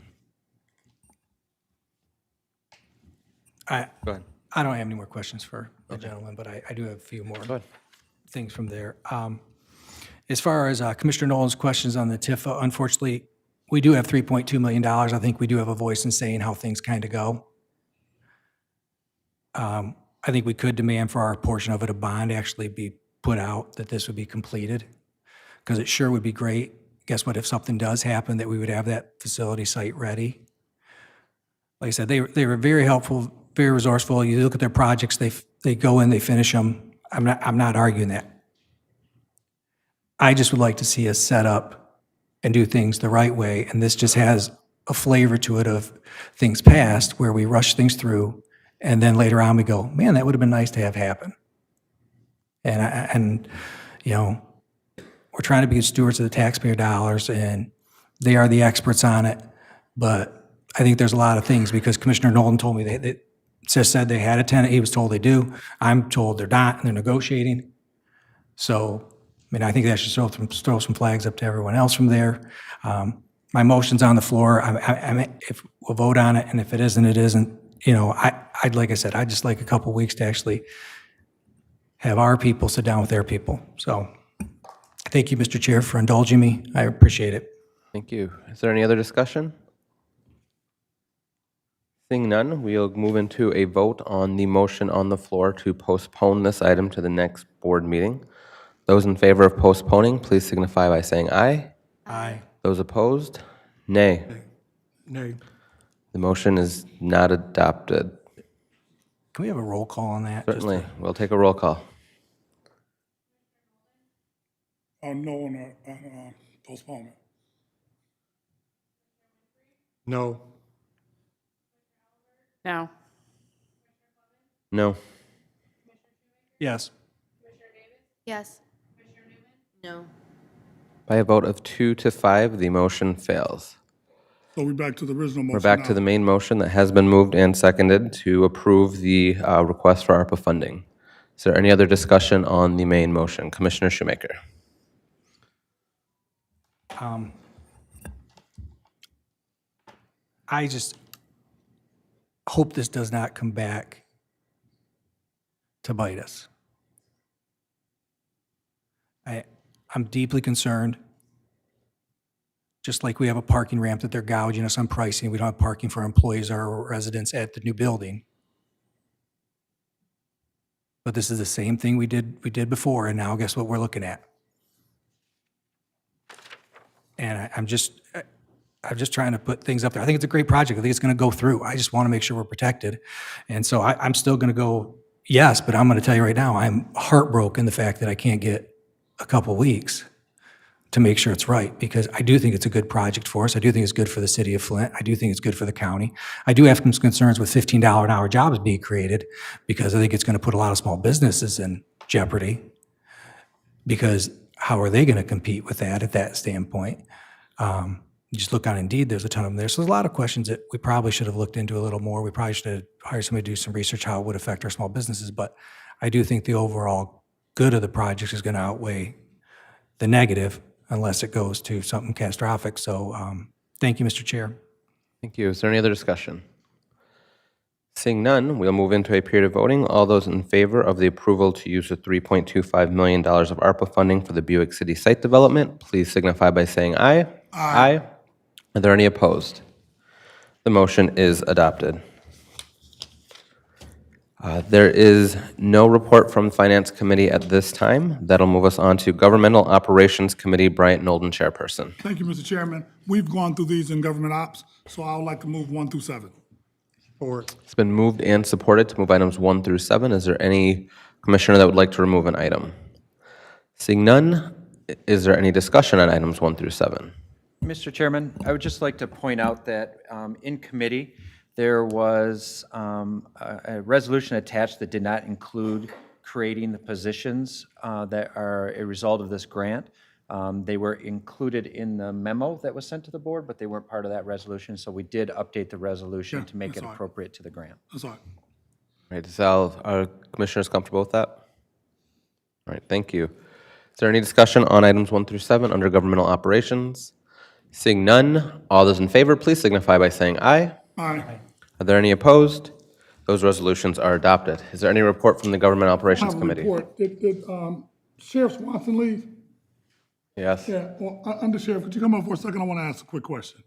ahead. I don't have any more questions for the gentleman, but I do have a few more things from there. As far as Commissioner Nolan's questions on the TIFA, unfortunately, we do have $3.2 million. I think we do have a voice in saying how things kind of go. I think we could demand for our portion of it, a bond actually be put out that this would be completed, because it sure would be great. Guess what, if something does happen, that we would have that facility site ready. Like I said, they were very helpful, very resourceful. You look at their projects, they go in, they finish them. I'm not arguing that. I just would like to see us set up and do things the right way, and this just has a flavor to it of things past where we rush things through, and then later on we go, man, that would have been nice to have happen. And we're trying to be good stewards of the taxpayer dollars, and they are the experts on it. But I think there's a lot of things, because Commissioner Nolan told me they just said they had a tenant. He was told they do. I'm told they're not, and they're negotiating. So, I think that should throw some flags up to everyone else from there. My motion's on the floor. If we'll vote on it, and if it isn't, it isn't. Like I said, I'd just like a couple weeks to actually have our people sit down with their people. So, thank you, Mr. Chair, for indulging me. I appreciate it. Thank you. Is there any other discussion? Seeing none, we'll move into a vote on the motion on the floor to postpone this item to the next board meeting. Those in favor of postponing, please signify by saying aye. Aye. Those opposed, nay. Nay. The motion is not adopted. Can we have a roll call on that? Certainly, we'll take a roll call. No on postponement. No. No. No. Yes. Yes. No. By a vote of 2 to 5, the motion fails. So we're back to the original motion We're back now. to the main motion that has been moved and seconded to approve the request for ARPA funding. Is there any other discussion on the main motion? Commissioner Shoemaker. I just hope this does not come back to bite us. I'm deeply concerned. Just like we have a parking ramp that they're gouging us on pricing, we don't have parking for our employees or residents at the new building. But this is the same thing we did before, and now guess what we're looking at? And I'm just trying to put things up there. I think it's a great project. I think it's going to go through. I just want to make sure we're protected. And so I'm still going to go yes, but I'm going to tell you right now, I'm heartbroken the fact that I can't get a couple weeks to make sure it's right, because I do think it's a good project for us. I do think it's good for the city of Flint. I do think it's good for the county. I do have some concerns with $15 an hour jobs being created, because I think it's going to put a lot of small businesses in jeopardy, because how are they going to compete with that at that standpoint? You just look on Indeed, there's a ton of them there. So there's a lot of questions that we probably should have looked into a little more. We probably should have hired somebody to do some research how it would affect our small businesses. But I do think the overall good of the project is going to outweigh the negative, unless it goes to something catastrophic. So thank you, Mr. Chair. Thank you. Is there any other discussion? Seeing none, we'll move into a period of voting. All those in favor of the approval to use the $3.25 million of ARPA funding for the Buick City site development, please signify by saying aye. Aye. Are there any opposed? The motion is adopted. There is no report from Finance Committee at this time. That'll move us on to Governmental Operations Committee, Bryant Nolden, Chairperson. Thank you, Mr. Chairman. We've gone through these in government ops, so I would like to move 1 through 7. It's been moved and supported to move items 1 through 7. Is there any commissioner that would like to remove an item? Seeing none, is there any discussion on items 1 through 7? Mr. Chairman, I would just like to point out that in committee, there was a resolution attached that did not include creating the positions that are a result of this grant. They were included in the memo that was sent to the board, but they weren't part of that resolution, so we did update the resolution to make it appropriate to the grant. That's all right. All right, are commissioners comfortable with that? All right, thank you. Is there any discussion on items 1 through 7 under governmental operations? Seeing none, all those in favor, please signify by saying aye. Aye. Are there any opposed? Those resolutions are adopted. Is there any report from the Government I Operations have a Committee? report. Did Sheriff Swanson leave? Yes. Yeah, well, Under Sheriff, could you come up for a second? I want to ask a quick question.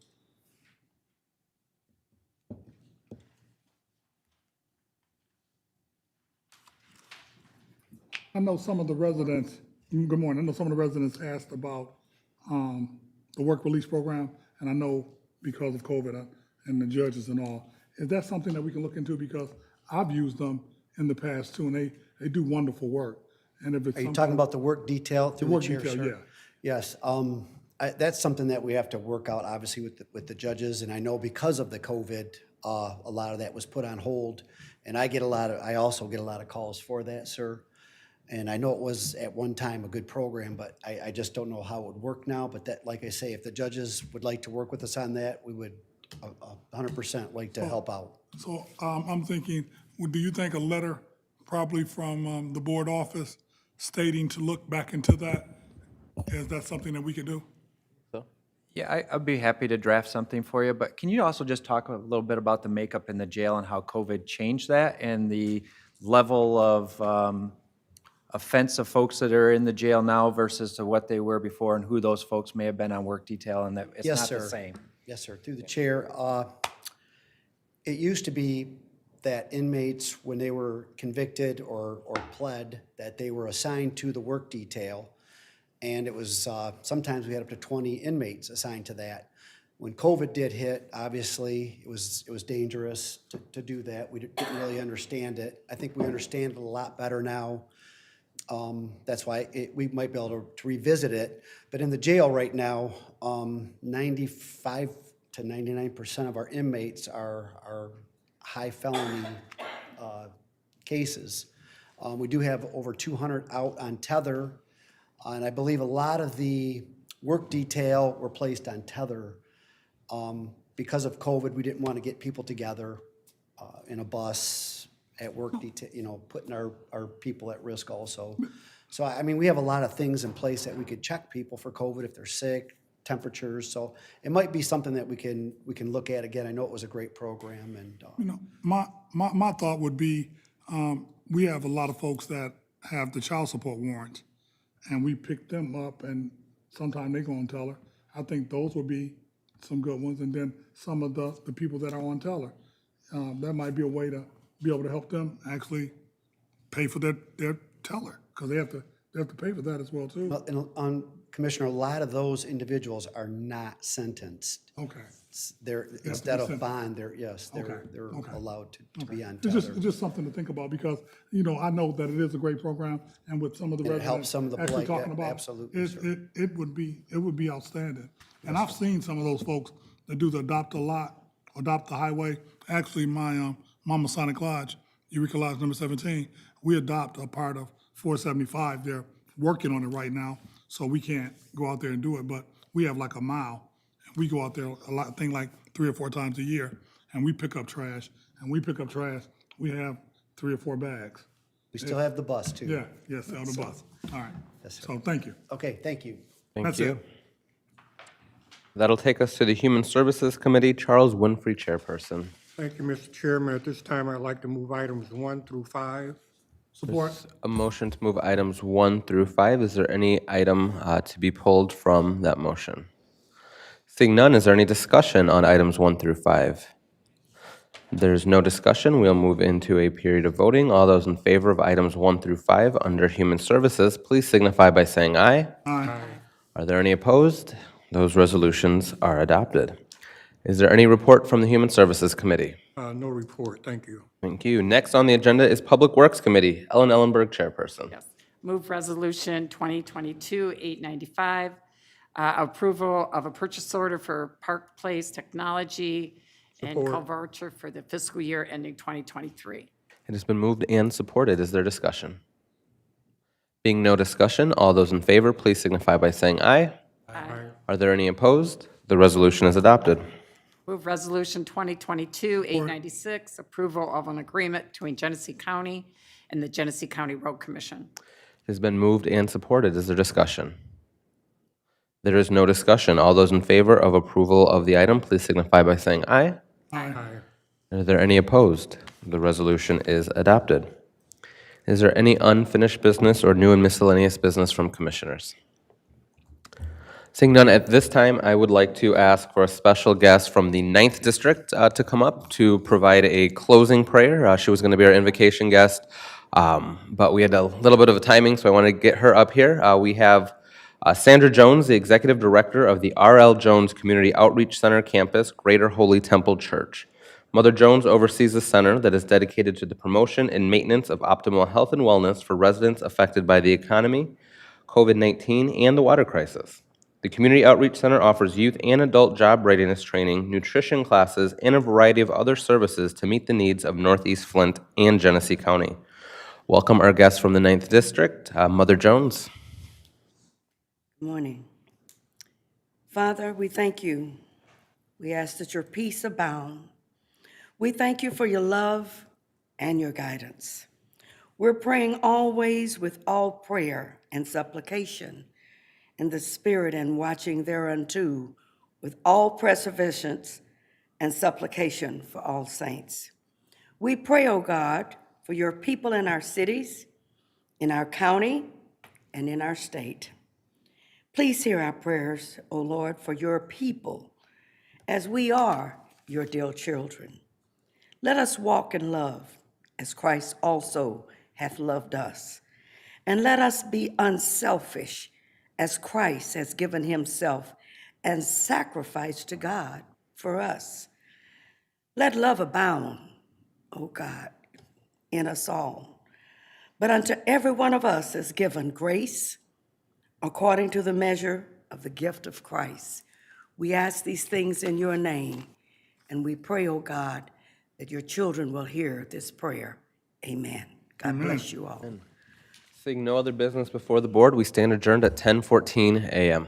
I know some of the residents, good morning, I know some of the residents asked about the work release program, and I know because of COVID and the judges and all, is that something that we can look into? Because I've used them in the past too, and they do wonderful work. And if it's Are you talking about the work detail through the work chair, detail, sir? yeah. Yes, that's something that we have to work out, obviously, with the judges, and I know because of the COVID, a lot of that was put on hold, and I also get a lot of calls for that, sir. And I know it was at one time a good program, but I just don't know how it would work now. But that, like I say, if the judges would like to work with us on that, we would 100% like to help out. So I'm thinking, do you think a letter probably from the board office stating to look back into that, is that something that we could do? Yeah, I'd be happy to draft something for you, but can you also just talk a little bit about the makeup in the jail and how COVID changed that and the level of offense of folks that are in the jail now versus to what they were before and who those folks may have been on work detail, and that it's Yes, not sir. the same? Yes, sir. Through the chair, it used to be that inmates, when they were convicted or pled, that they were assigned to the work detail. And it was, sometimes we had up to 20 inmates assigned to that. When COVID did hit, obviously, it was dangerous to do that. We didn't really understand it. I think we understand it a lot better now. That's why we might be able to revisit it. But in the jail right now, 95 to 99% of our inmates are high felony cases. We do have over 200 out on tether, and I believe a lot of the work detail were placed on tether. Because of COVID, we didn't want to get people together in a bus at work detail, putting our people at risk also. So, I mean, we have a lot of things in place that we could check people for COVID if they're sick, temperatures. So it might be something that we can look at again. I know it was a great program, and My thought would be, we have a lot of folks that have the child support warrants, and we pick them up, and sometimes they go on teller. I think those would be some good ones, and then some of the people that are on teller. That might be a way to be able to help them actually pay for their teller, because they have to pay for that as well, too. Well, and Commissioner, a lot of those individuals are not sentenced. Okay. They're, be instead of sentenced. bond, they're Okay. allowed to be on It's tether. just something to think about, because, you know, I know that it is a great program, and with some of the And it residents helps some of the actually blight, talking yeah, about, absolutely, sir. it would be outstanding. And I've seen some of those folks that do the adopt the highway. Actually, my, Mama Sonic Lodge, Eureka Lodge number 17, we adopt a part of 475. They're working on it right now, so we can't go out there and do it, but we have like a mile. We go out there I think like 3 or 4 times a year, and we pick up trash. And we pick up trash, we have 3 or 4 bags. We still have the bus, too. Yeah, yes, on the So- bus. All right. Yes, sir. So, thank you. Okay, thank you. Thank That's you. it. That'll take us to the Human Services Committee. Charles Winfrey, Chairperson. Thank you, Mr. Chairman. At this time, I'd like to move items 1 through 5. Support. A motion to move items 1 through 5. Is there any item to be pulled from that motion? Seeing none, is there any discussion on items 1 through 5? There's no discussion. We'll move into a period of voting. All those in favor of items 1 through 5 under Human Services, please signify by saying aye. Aye. Are there any opposed? Those resolutions are adopted. Is there any report from the Human Services Committee? No report, thank you. Thank you. Next on the agenda is Public Works Committee. Ellen Ellenberg, Chairperson. Yes. Move Resolution 2022-895, approval of a purchase order for Park Place Technology and Support. co-voucher for the fiscal year ending 2023. It has been moved and supported. Is there discussion? Being no discussion, all those in favor, please signify by saying aye. Aye. Are there any opposed? The resolution is adopted. Move Resolution 2022-896, approval of an agreement between Genesee County and the Genesee County Road Commission. It has been moved and supported. Is there discussion? There is no discussion. All those in favor of approval of the item, please signify by saying aye. Aye. Are there any opposed? The resolution is adopted. Is there any unfinished business or new and miscellaneous business from commissioners? Seeing none at this time, I would like to ask for a special guest from the 9th District to come up to provide a closing prayer. She was going to be our invocation guest, but we had a little bit of a timing, so I want to get her up here. We have Sandra Jones, the Executive Director of the R.L. Jones Community Outreach Center Campus, Greater Holy Temple Church. Mother Jones oversees a center that is dedicated to the promotion and maintenance of optimal health and wellness for residents affected by the economy, COVID-19, and the water crisis. The Community Outreach Center offers youth and adult job readiness training, nutrition classes, and a variety of other services to meet the needs of Northeast Flint and Genesee County. Welcome our guests from the 9th District, Mother Jones. Good morning. Father, we thank you. We ask that your peace abound. We thank you for your love and your guidance. We're praying always with all prayer and supplication in the Spirit and watching thereunto with all perseverance and supplication for all saints. We pray, O God, for your people in our cities, in our county, and in our state. Please hear our prayers, O Lord, for your people, as we are your dear children. Let us walk in love, as Christ also hath loved us. And let us be unselfish, as Christ has given himself and sacrificed to God for us. Let love abound, O God, in us all. But unto every one of us is given grace according to the measure of the gift of Christ. We ask these things in your name, and we pray, O God, that your children will hear this prayer. Amen. God bless you all. Seeing no other business before the board, we stand adjourned at 10:14 a.m.